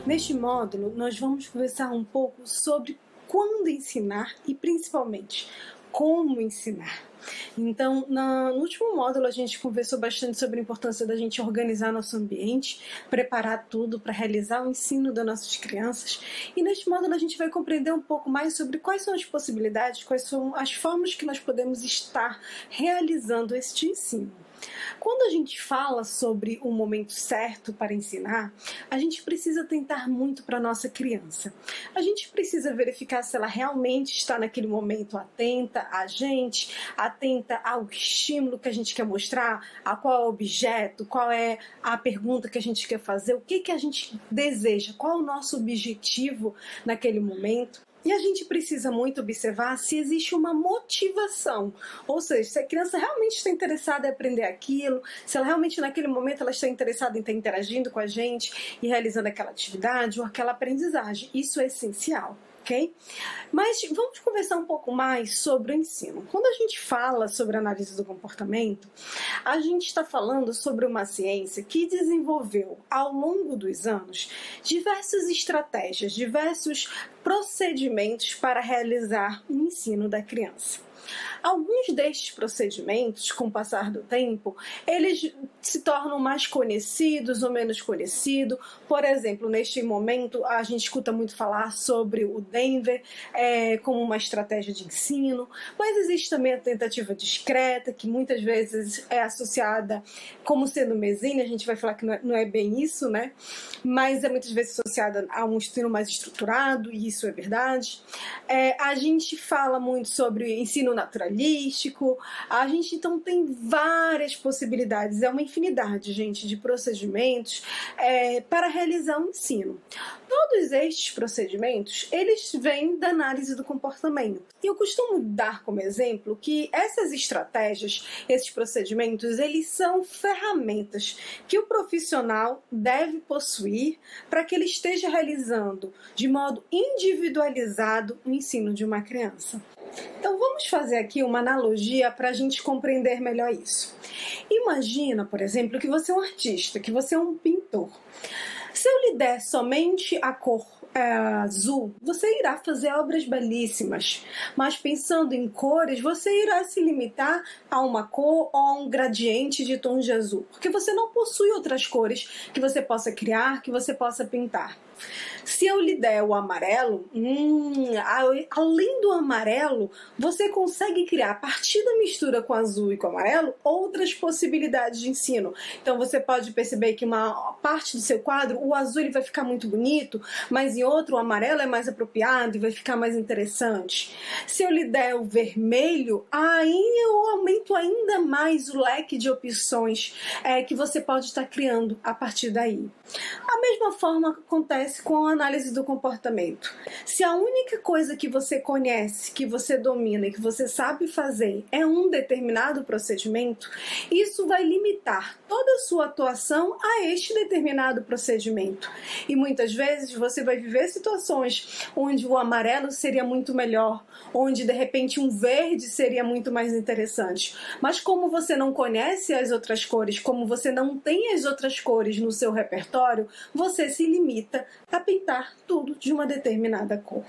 Neste módulo, nós vamos conversar um pouco sobre quando ensinar e, principalmente, como ensinar. Então, no último módulo, a gente conversou bastante sobre a importância da gente organizar nosso ambiente, preparar tudo para realizar o ensino das nossas crianças. E neste módulo, a gente vai compreender um pouco mais sobre quais são as possibilidades, quais são as formas que nós podemos estar realizando este ensino. Quando a gente fala sobre o momento certo para ensinar, a gente precisa tentar muito para a nossa criança. A gente precisa verificar se ela realmente está naquele momento atenta a gente, atenta ao estímulo que a gente quer mostrar, a qual é o objeto, qual é a pergunta que a gente quer fazer, o que a gente deseja, qual é o nosso objetivo naquele momento. E a gente precisa muito observar se existe uma motivação, ou seja, se a criança realmente está interessada em aprender aquilo, se ela realmente naquele momento ela está interessada em estar interagindo com a gente e realizando aquela atividade ou aquela aprendizagem. Isso é essencial. Okay? Mas vamos conversar um pouco mais sobre o ensino. Quando a gente fala sobre análise do comportamento, a gente está falando sobre uma ciência que desenvolveu ao longo dos anos diversas estratégias, diversos procedimentos para realizar o ensino da criança. Alguns destes procedimentos, com o passar do tempo, eles se tornam mais conhecidos ou menos conhecidos. Por exemplo, neste momento, a gente escuta muito falar sobre o Denver como uma estratégia de ensino, mas existe também a tentativa discreta, que muitas vezes é associada como sendo mesene. A gente vai falar que não é bem isso, né? Mas é muitas vezes associada a um ensino mais estruturado, e isso é verdade. A gente fala muito sobre ensino naturalístico, a gente então tem várias possibilidades, é uma infinidade, gente, de procedimentos para realizar o ensino. Todos estes procedimentos, eles vêm da análise do comportamento. E eu costumo dar como exemplo que essas estratégias, esses procedimentos, eles são ferramentas que o profissional deve possuir para que ele esteja realizando de modo individualizado o ensino de uma criança. Então vamos fazer aqui uma analogia para a gente compreender melhor isso. Imagina, por exemplo, que você é um artista, que você é um pintor. Se eu lhe der somente a cor azul, você irá fazer obras belíssimas, mas pensando em cores, você irá se limitar a uma cor ou a um gradiente de tons de azul, porque você não possui outras cores que você possa criar, que você possa pintar. Se eu lhe der o amarelo, além do amarelo, você consegue criar, a partir da mistura com azul e com amarelo, outras possibilidades de ensino. Então você pode perceber que uma parte do seu quadro, o azul ele vai ficar muito bonito, mas em outro o amarelo é mais apropriado e vai ficar mais interessante. Se eu lhe der o vermelho, aí eu aumento ainda mais o leque de opções que você pode estar criando a partir daí. A mesma forma acontece com a análise do comportamento. Se a única coisa que você conhece, que você domina e que você sabe fazer é um determinado procedimento, isso vai limitar toda a sua atuação a este determinado procedimento. E muitas vezes você vai viver situações onde o amarelo seria muito melhor, onde de repente um verde seria muito mais interessante. Mas como você não conhece as outras cores, como você não tem as outras cores no seu repertório, você se limita a pintar tudo de uma determinada cor.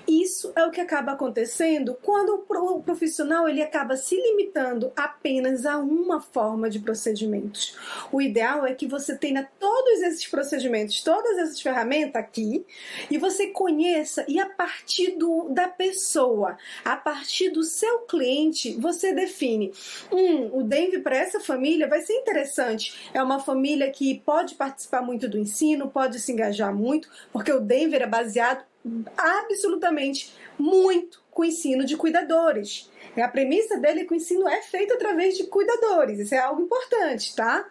Isso é o que acaba acontecendo quando o profissional ele acaba se limitando apenas a uma forma de procedimentos. O ideal é que você tenha todos esses procedimentos, todas essas ferramentas aqui, e você conheça, e a partir da pessoa, a partir do seu cliente, você define, o Denver para essa família vai ser interessante, é uma família que pode participar muito do ensino, pode se engajar muito, porque o Denver é baseado absolutamente muito com o ensino de cuidadores. A premissa dele é que o ensino é feito através de cuidadores, isso é algo importante, tá?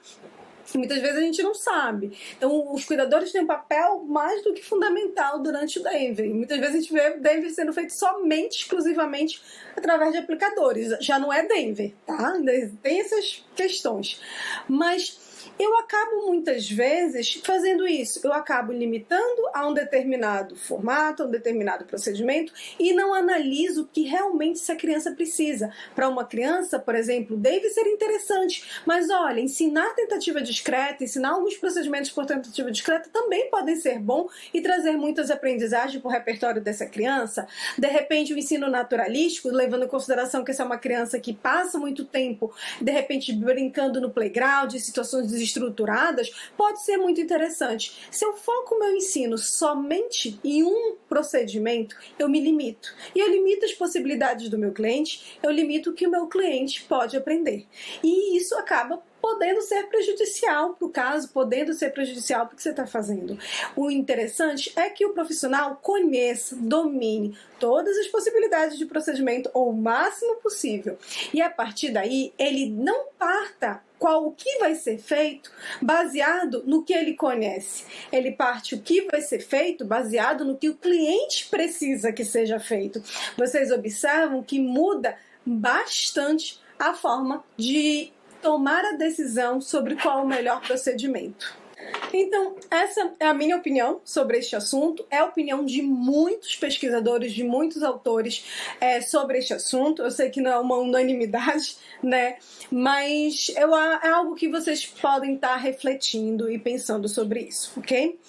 Muitas vezes a gente não sabe. Então, os cuidadores têm um papel mais do que fundamental durante o Denver. E muitas vezes a gente vê o Denver sendo feito somente, exclusivamente, através de aplicadores. Já não é Denver, tá? Tem essas questões. Mas eu acabo muitas vezes fazendo isso. Eu acabo limitando a um determinado formato, a um determinado procedimento e não analiso o que realmente essa criança precisa. Para uma criança, por exemplo, deve ser interessante, mas olha, ensinar tentativa discreta, ensinar alguns procedimentos por tentativa discreta também podem ser bom e trazer muitas aprendizagens para o repertório dessa criança. De repente, o ensino naturalístico, levando em consideração que essa é uma criança que passa muito tempo, de repente, brincando no playground, em situações desestruturadas, pode ser muito interessante. Se eu foco o meu ensino somente em um procedimento, eu me limito. E eu limito as possibilidades do meu cliente, eu limito o que o meu cliente pode aprender. E isso acaba podendo ser prejudicial para o caso, podendo ser prejudicial para o que você está fazendo. O interessante é que o profissional conheça, domine todas as possibilidades de procedimento o máximo possível. E a partir daí, ele não parta o que vai ser feito baseado no que ele conhece. Ele parte o que vai ser feito baseado no que o cliente precisa que seja feito. Vocês observam que muda bastante a forma de tomar a decisão sobre qual o melhor procedimento. Então, essa é a minha opinião sobre este assunto, é a opinião de muitos pesquisadores, de muitos autores sobre este assunto. Eu sei que não é uma unanimidade, né? Mas é algo que vocês podem estar refletindo e pensando sobre isso, ok?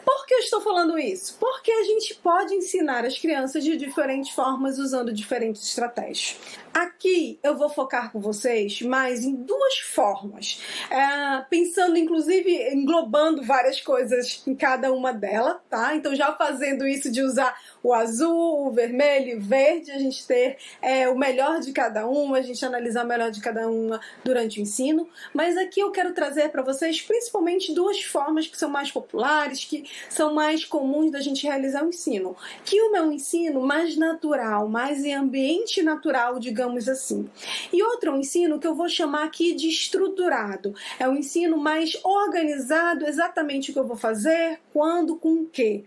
Por que eu estou falando isso? Porque a gente pode ensinar as crianças de diferentes formas usando diferentes estratégias. Aqui eu vou focar com vocês mais em duas formas, pensando inclusive englobando várias coisas em cada uma delas, tá? Então já fazendo isso de usar o azul, o vermelho e o verde, a gente ter o melhor de cada uma, a gente analisar o melhor de cada uma durante o ensino. Mas aqui eu quero trazer para vocês principalmente duas formas que são mais populares, que são mais comuns da gente realizar o ensino. Que o meu ensino mais natural, mais em ambiente natural, digamos assim. E outro é um ensino que eu vou chamar aqui de estruturado. É um ensino mais organizado, exatamente o que eu vou fazer, quando, com o quê.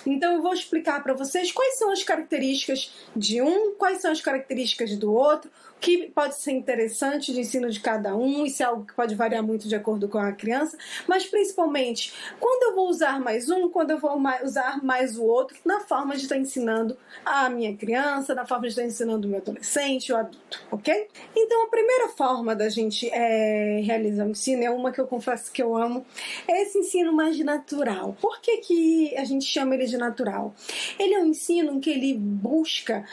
Então eu vou explicar para vocês quais são as características de um, quais são as características do outro, o que pode ser interessante de ensino de cada um, isso é algo que pode variar muito de acordo com a criança, mas principalmente quando eu vou usar mais um, quando eu vou usar mais o outro, na forma de estar ensinando a minha criança, na forma de estar ensinando o meu adolescente, o adulto, ok? Então a primeira forma da gente realizar o ensino é uma que eu confesso que eu amo, é esse ensino mais natural. Por que que a gente chama ele de natural? Ele é um ensino em que ele busca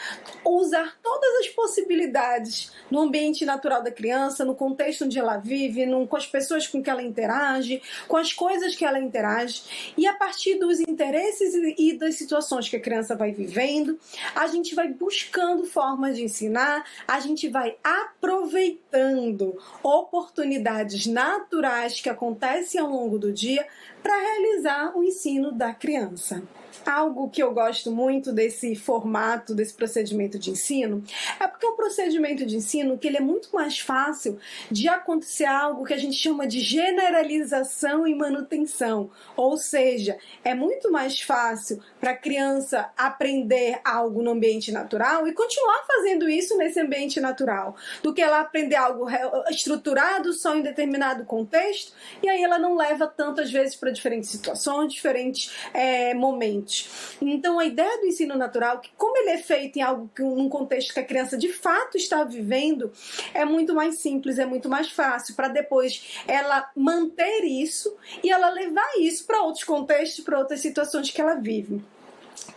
usar todas as possibilidades no ambiente natural da criança, no contexto onde ela vive, com as pessoas com que ela interage, com as coisas que ela interage, e a partir dos interesses e das situações que a criança vai vivendo, a gente vai buscando formas de ensinar, a gente vai aproveitando oportunidades naturais que acontecem ao longo do dia para realizar o ensino da criança. Algo que eu gosto muito desse formato, desse procedimento de ensino, é porque é um procedimento de ensino que ele é muito mais fácil de acontecer algo que a gente chama de generalização e manutenção. Ou seja, é muito mais fácil para a criança aprender algo no ambiente natural e continuar fazendo isso nesse ambiente natural, do que ela aprender algo estruturado só em determinado contexto, e aí ela não leva tantas vezes para diferentes situações, diferentes momentos. Então a ideia do ensino natural, que como ele é feito em algo num contexto que a criança de fato está vivendo, é muito mais simples, é muito mais fácil para depois ela manter isso e ela levar isso para outros contextos, para outras situações que ela vive.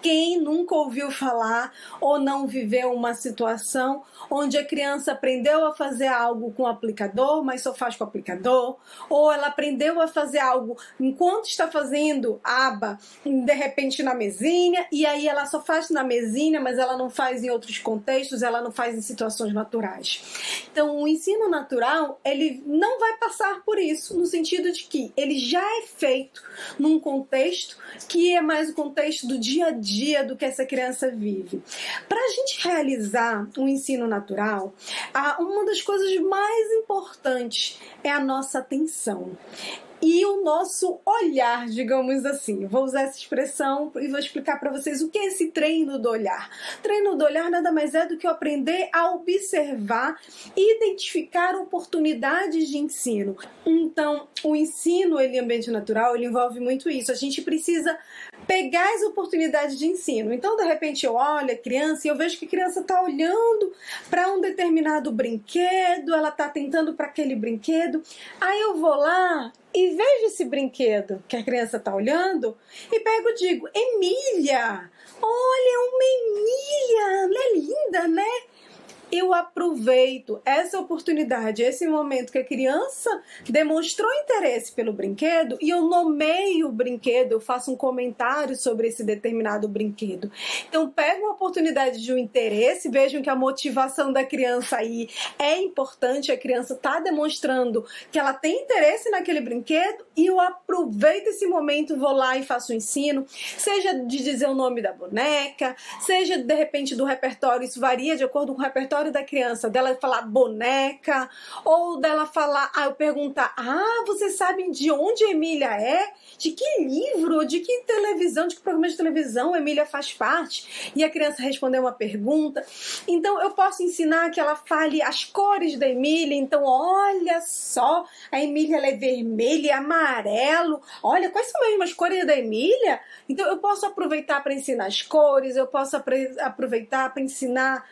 Quem nunca ouviu falar ou não viveu uma situação onde a criança aprendeu a fazer algo com o aplicador, mas só faz com o aplicador, ou ela aprendeu a fazer algo enquanto está fazendo aba, de repente na mesinha, e aí ela só faz na mesinha, mas ela não faz em outros contextos, ela não faz em situações naturais. Então o ensino natural, ele não vai passar por isso, no sentido de que ele já é feito num contexto que é mais o contexto do dia a dia do que essa criança vive. Para a gente realizar um ensino natural, uma das coisas mais importantes é a nossa atenção. e o nosso olhar, digamos assim. Vou usar essa expressão e vou explicar para vocês o que é esse treino do olhar. Treino do olhar nada mais é do que eu aprender a observar e identificar oportunidades de ensino. Então, o ensino em ambiente natural, ele envolve muito isso. A gente precisa pegar as oportunidades de ensino. Então, de repente, eu olho a criança e eu vejo que a criança está olhando para um determinado brinquedo, ela está tentando para aquele brinquedo. Aí eu vou lá e vejo esse brinquedo que a criança está olhando e pego e digo: Emília, olha, uma Emília, ela é linda, né? Eu aproveito essa oportunidade, esse momento que a criança demonstrou interesse pelo brinquedo e eu nomeio o brinquedo, eu faço um comentário sobre esse determinado brinquedo. Então, pego uma oportunidade de um interesse, vejam que a motivação da criança aí é importante, a criança está demonstrando que ela tem interesse naquele brinquedo e eu aproveito esse momento, vou lá e faço o ensino, seja de dizer o nome da boneca, seja de repente do repertório, isso varia de acordo com o repertório da criança, dela falar boneca, ou dela falar, eu perguntar, vocês sabem de onde a Emília é? De que livro? De que televisão? De que programa de televisão a Emília faz parte? E a criança responder uma pergunta. Então eu posso ensinar que ela fale as cores da Emília. Então olha só, a Emília ela é vermelha e amarelo. Olha, quais são mesmo as cores da Emília? Então eu posso aproveitar para ensinar as cores, eu posso aproveitar para ensinar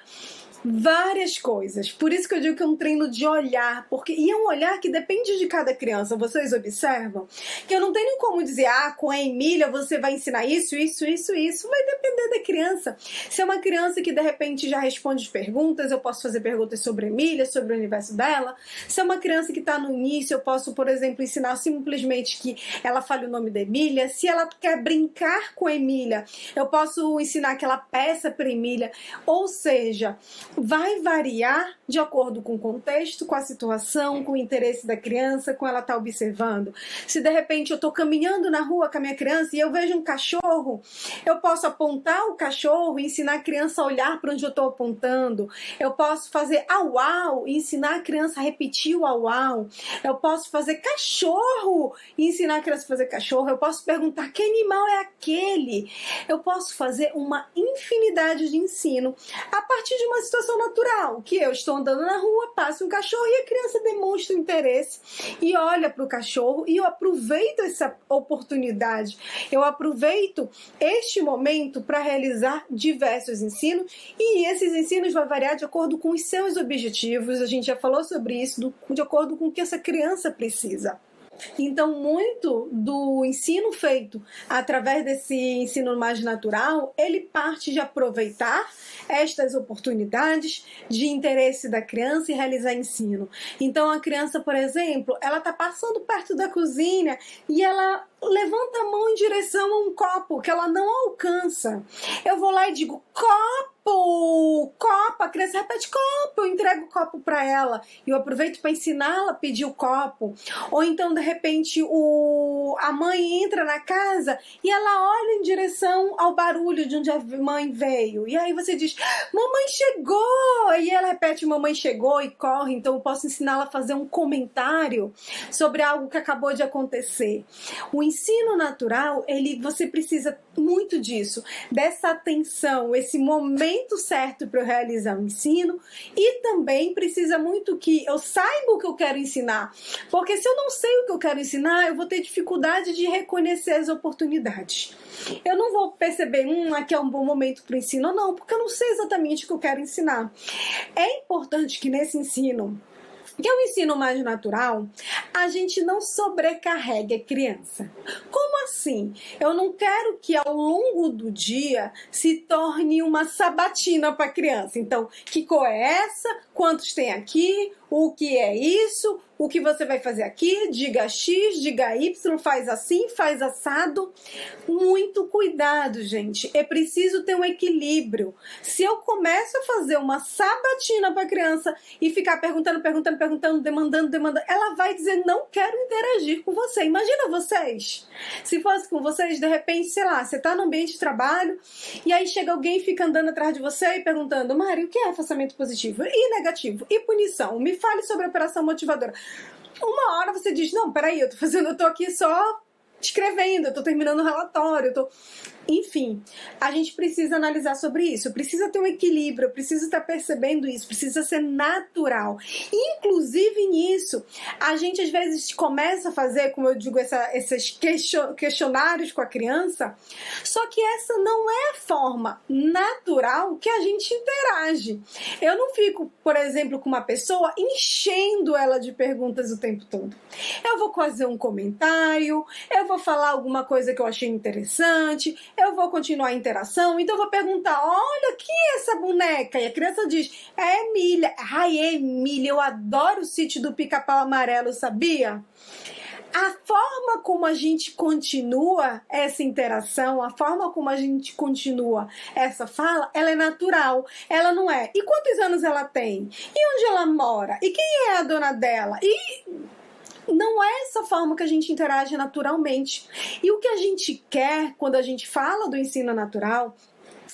várias coisas. Por isso que eu digo que é um treino de olhar, e é um olhar que depende de cada criança. Vocês observam que eu não tenho como dizer, com a Emília você vai ensinar isso, isso, isso, isso. Vai depender da criança. Se é uma criança que de repente já responde as perguntas, eu posso fazer perguntas sobre a Emília, sobre o universo dela. Se é uma criança que está no início, eu posso, por exemplo, ensinar simplesmente que ela fale o nome da Emília. Se ela quer brincar com a Emília, eu posso ensinar que ela peça para a Emília. Ou seja, vai variar de acordo com o contexto, com a situação, com o interesse da criança, com ela estar observando. Se de repente eu estou caminhando na rua com a minha criança e eu vejo um cachorro, eu posso apontar o cachorro e ensinar a criança a olhar para onde eu estou apontando. Eu posso fazer au-au e ensinar a criança a repetir o au-au. Eu posso fazer cachorro e ensinar a criança a fazer cachorro. Eu posso perguntar que animal é aquele. Eu posso fazer uma infinidade de ensino a partir de uma situação natural, que eu estou andando na rua, passa um cachorro e a criança demonstra interesse e olha para o cachorro e eu aproveito essa oportunidade, eu aproveito este momento para realizar diversos ensinos e esses ensinos vão variar de acordo com os seus objetivos, a gente já falou sobre isso, de acordo com o que essa criança precisa. Então, muito do ensino feito através desse ensino mais natural, ele parte de aproveitar estas oportunidades de interesse da criança e realizar ensino. Então, a criança, por exemplo, ela está passando perto da cozinha e ela levanta a mão em direção a um copo que ela não alcança. Eu vou lá e digo, copo, a criança repete copo, eu entrego o copo para ela e eu aproveito para ensiná-la a pedir o copo. Ou então, de repente, a mãe entra na casa e ela olha em direção ao barulho de onde a mãe veio. E aí você diz, mamãe chegou! E ela repete, mamãe chegou e corre. Então eu posso ensiná-la a fazer um comentário sobre algo que acabou de acontecer. O ensino natural, você precisa muito disso, dessa atenção, esse momento certo para eu realizar o ensino e também precisa muito que eu saiba o que eu quero ensinar, porque se eu não sei o que eu quero ensinar, eu vou ter dificuldade de reconhecer as oportunidades. Eu não vou perceber, aqui é um bom momento para o ensino ou não, porque eu não sei exatamente o que eu quero ensinar. É importante que nesse ensino, que é um ensino mais natural, a gente não sobrecarregue a criança. Como assim? Eu não quero que ao longo do dia se torne uma sabatina para a criança. Então, que cor é essa? Quantos tem aqui? O que é isso? O que você vai fazer aqui? Diga X, diga Y, faz assim, faz assado. Muito cuidado, gente. É preciso ter um equilíbrio. Se eu começo a fazer uma sabatina para a criança e ficar perguntando, demandando, ela vai dizer, não quero interagir com você. Imagina vocês. Se fosse com vocês, de repente, sei lá, você está no ambiente de trabalho e aí chega alguém e fica andando atrás de você e perguntando, Mari, o que é afastamento positivo? E negativo? E punição? Me fale sobre a operação motivadora. uma hora você diz, não, peraí, eu tô aqui só escrevendo, eu tô terminando o relatório, Enfim, a gente precisa analisar sobre isso, precisa ter um equilíbrio, precisa estar percebendo isso, precisa ser natural. Inclusive nisso, a gente às vezes começa a fazer, como eu digo, esses questionários com a criança, só que essa não é a forma natural que a gente interage. Eu não fico, por exemplo, com uma pessoa enchendo ela de perguntas o tempo todo. Eu vou fazer um comentário, eu vou falar alguma coisa que eu achei interessante, eu vou continuar a interação, então eu vou perguntar, olha, que é essa boneca? E a criança diz, é Emília. Ai, Emília, eu adoro o Sítio do Pica-Pau Amarelo, sabia? A forma como a gente continua essa interação, a forma como a gente continua essa fala, ela é natural, ela não é. E quantos anos ela tem? E onde ela mora? E quem é a dona dela? E não é essa forma que a gente interage naturalmente. E o que a gente quer quando a gente fala do ensino natural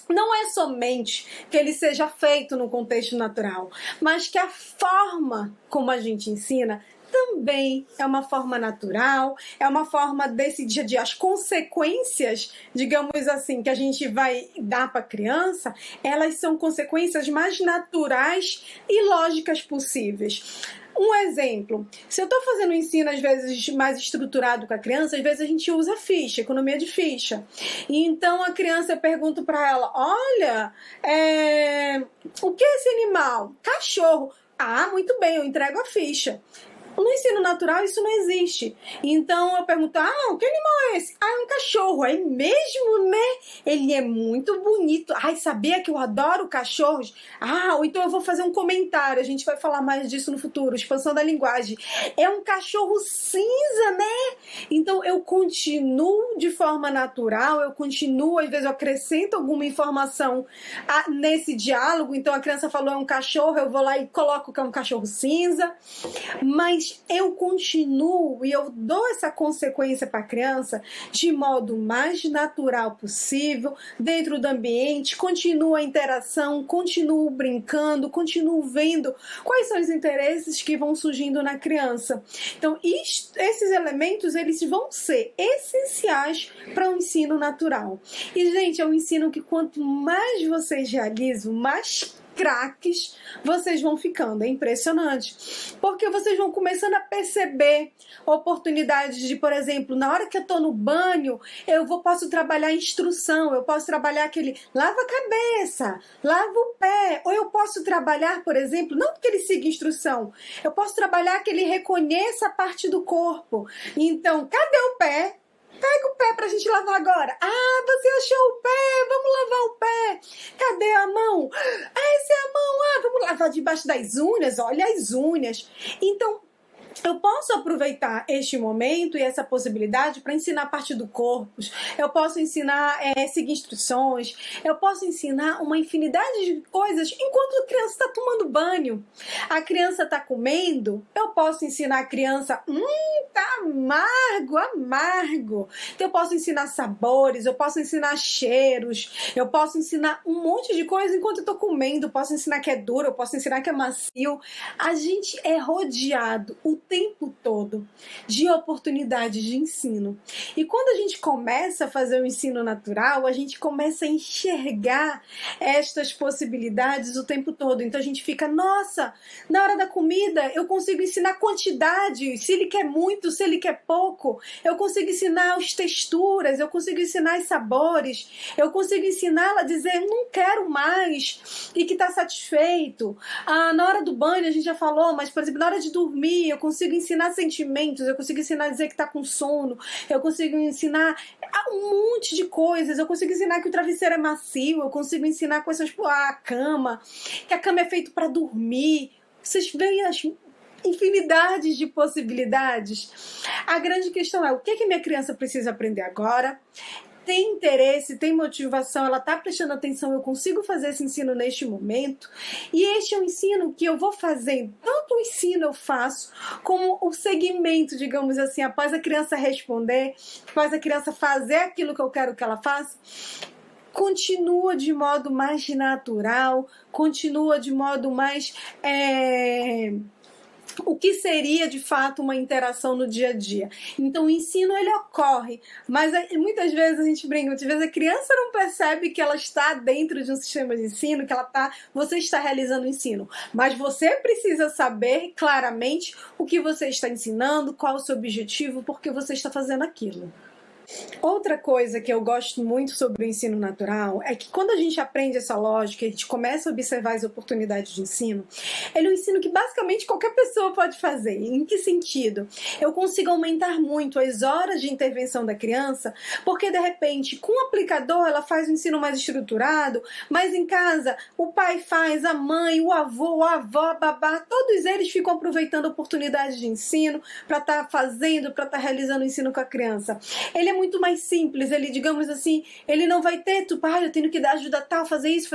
não é somente que ele seja feito no contexto natural, mas que a forma como a gente ensina também é uma forma natural, é uma forma desse dia a dia. As consequências, digamos assim, que a gente vai dar para a criança, elas são consequências mais naturais e lógicas possíveis. Um exemplo, se eu estou fazendo um ensino às vezes mais estruturado com a criança, às vezes a gente usa ficha, economia de ficha. E então a criança, eu pergunto para ela, olha, o que é esse animal? Cachorro. Ah, muito bem, eu entrego a ficha. No ensino natural isso não existe. Então eu pergunto, que animal é esse? É um cachorro. É mesmo, né? Ele é muito bonito. Ai, sabia que eu adoro cachorros? Ou então eu vou fazer um comentário. A gente vai falar mais disso no futuro. Expansão da linguagem. É um cachorro cinza, né? Então eu continuo de forma natural. Eu continuo, às vezes eu acrescento alguma informação nesse diálogo. Então a criança falou é um cachorro. Eu vou lá e coloco que é um cachorro cinza. Mas eu continuo e eu dou essa consequência para a criança de modo mais natural possível, dentro do ambiente, continuo a interação, continuo brincando, continuo vendo quais são os interesses que vão surgindo na criança. Então, esses elementos, eles vão ser essenciais para o ensino natural. E, gente, é um ensino que quanto mais vocês realizam, mais craques vocês vão ficando, é impressionante, porque vocês vão começando a perceber oportunidades de, por exemplo, na hora que eu tô no banho, posso trabalhar instrução, eu posso trabalhar aquele lava a cabeça, lava o pé, ou eu posso trabalhar, por exemplo, não que ele siga instrução, eu posso trabalhar que ele reconheça a parte do corpo. Então, cadê o pé? Pega o pé pra gente lavar agora. Você achou o pé? Vamos lavar o pé. Cadê a mão? Essa é a mão. Vamos lavar debaixo das unhas. Olha as unhas. Então, eu posso aproveitar este momento e essa possibilidade para ensinar a parte do corpo, eu posso ensinar seguir instruções, eu posso ensinar uma infinidade de coisas enquanto a criança está tomando banho. A criança está comendo, eu posso ensinar a criança, tá amargo, amargo. Então eu posso ensinar sabores, eu posso ensinar cheiros, eu posso ensinar um monte de coisa enquanto eu estou comendo, eu posso ensinar que é duro, eu posso ensinar que é macio. A gente é rodeado o tempo todo de oportunidades de ensino. E quando a gente começa a fazer o ensino natural, a gente começa a enxergar estas possibilidades o tempo todo. Então a gente fica, nossa, na hora da comida eu consigo ensinar quantidade, se ele quer muito, se ele quer pouco, eu consigo ensinar as texturas, eu consigo ensinar os sabores, eu consigo ensiná-la a dizer não quero mais e que está satisfeito. Na hora do banho a gente já falou, mas por exemplo, na hora de dormir eu consigo ensinar sentimentos, eu consigo ensinar a dizer que tá com sono, eu consigo ensinar um monte de coisas, eu consigo ensinar que o travesseiro é macio, eu consigo ensinar coisas tipo a cama, que a cama é feita para dormir. Vocês veem as infinidades de possibilidades. A grande questão é o que minha criança precisa aprender agora? Tem interesse, tem motivação, ela está prestando atenção, eu consigo fazer esse ensino neste momento. E este é um ensino que eu vou fazer, tanto o ensino eu faço, como o segmento, digamos assim, após a criança responder, após a criança fazer aquilo que eu quero que ela faça, continua de modo mais natural, continua de modo mais o que seria de fato uma interação no dia a dia. Então o ensino ele ocorre, mas muitas vezes a gente brinca, muitas vezes a criança não percebe que ela está dentro de um sistema de ensino, que você está realizando o ensino, mas você precisa saber claramente o que você está ensinando, qual o seu objetivo, por que você está fazendo aquilo. Outra coisa que eu gosto muito sobre o ensino natural é que quando a gente aprende essa lógica, a gente começa a observar as oportunidades de ensino, ele é um ensino que basicamente qualquer pessoa pode fazer. Em que sentido? Eu consigo aumentar muito as horas de intervenção da criança, porque de repente com o aplicador ela faz um ensino mais estruturado, mas em casa o pai faz, a mãe, o avô, a avó, a babá, todos eles ficam aproveitando oportunidades de ensino para estar fazendo, para estar realizando o ensino com a criança. Ele é muito mais simples, ele, digamos assim, ele não vai ter, eu tenho que dar ajuda tal, fazer isso.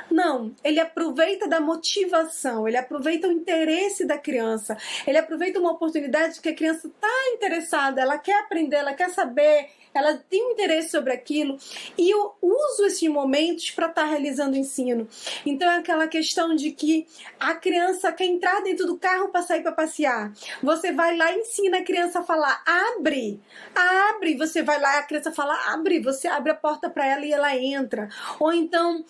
Não, ele aproveita da motivação, ele aproveita o interesse da criança, ele aproveita uma oportunidade que a criança está interessada, ela quer aprender, ela quer saber, ela tem um interesse sobre aquilo, e eu uso esses momentos para estar realizando o ensino. Então é aquela questão de que a criança quer entrar dentro do carro para sair para passear. Você vai lá e ensina a criança a falar, abre, você vai lá, a criança fala, abre, você abre a porta para ela e ela entra. Ou então,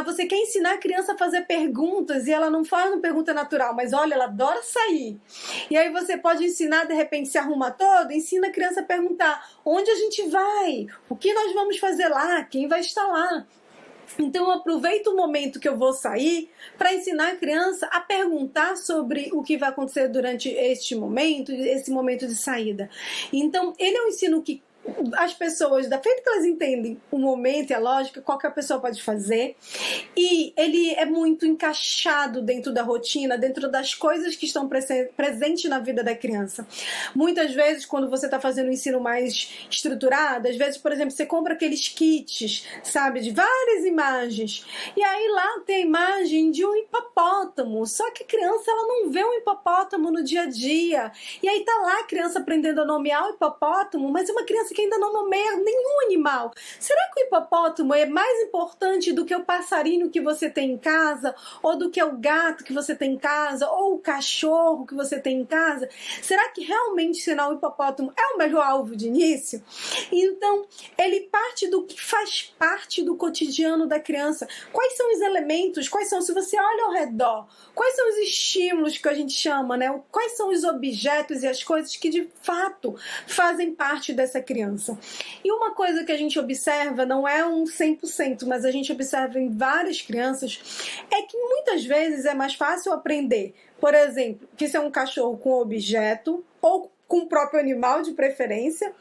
você quer ensinar a criança a fazer perguntas e ela não faz uma pergunta natural, mas olha, ela adora sair. E aí você pode ensinar, de repente, se arruma todo, ensina a criança a perguntar, onde a gente vai? O que nós vamos fazer lá? Quem vai estar lá? Então eu aproveito o momento que eu vou sair para ensinar a criança a perguntar sobre o que vai acontecer durante esse momento de saída. Então ele é um ensino que as pessoas, da feita que elas entendem o momento e a lógica, qualquer pessoa pode fazer, e ele é muito encaixado dentro da rotina, dentro das coisas que estão presentes na vida da criança. Muitas vezes, quando você está fazendo um ensino mais estruturado, às vezes, por exemplo, você compra aqueles kits, sabe, de várias imagens, e aí lá tem a imagem de um hipopótamo, só que a criança ela não vê um hipopótamo no dia a dia, e aí tá lá a criança aprendendo a nomear o hipopótamo, mas é uma criança que ainda não nomeia nenhum animal. Será que o hipopótamo é mais importante do que o passarinho que você tem em casa? Ou do que o gato que você tem em casa? Ou o cachorro que você tem em casa? Será que realmente ensinar o hipopótamo é o melhor alvo de início? Então, ele parte do que faz parte do cotidiano da criança. Quais são os elementos? Se você olha ao redor, quais são os estímulos que a gente chama, né? Quais são os objetos e as coisas que de fato fazem parte dessa criança? E uma coisa que a gente observa, não é um 100%, mas a gente observa em várias crianças, é que muitas vezes é mais fácil aprender, por exemplo, que isso é um cachorro com objeto, ou com o próprio animal de preferência,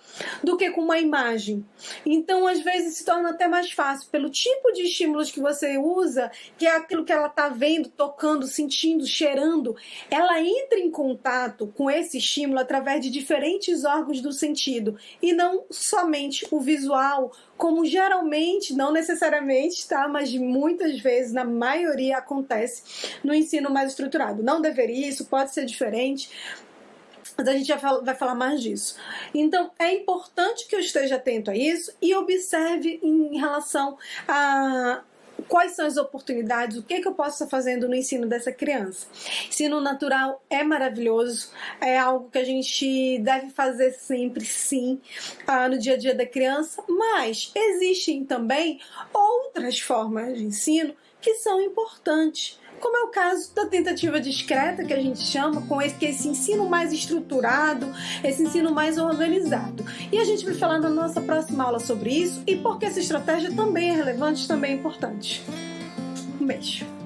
do que com uma imagem. Então, às vezes, se torna até mais fácil, pelo tipo de estímulos que você usa, que é aquilo que ela está vendo, tocando, sentindo, cheirando, ela entra em contato com esse estímulo através de diferentes órgãos do sentido, e não somente o visual, como geralmente, não necessariamente, tá? Mas muitas vezes, na maioria, acontece no ensino mais estruturado. Não deveria, isso pode ser diferente, mas a gente já vai falar mais disso. Então, é importante que eu esteja atento a isso e observe em relação a quais são as oportunidades, o que eu posso estar fazendo no ensino dessa criança. Ensino natural é maravilhoso, é algo que a gente deve fazer sempre, sim, no dia a dia da criança, mas existem também outras formas de ensino que são importantes, como é o caso da tentativa discreta, que a gente chama, com esse ensino mais estruturado, esse ensino mais organizado. E a gente vai falar na nossa próxima aula sobre isso e porque essa estratégia também é relevante, também é importante. Um beijo!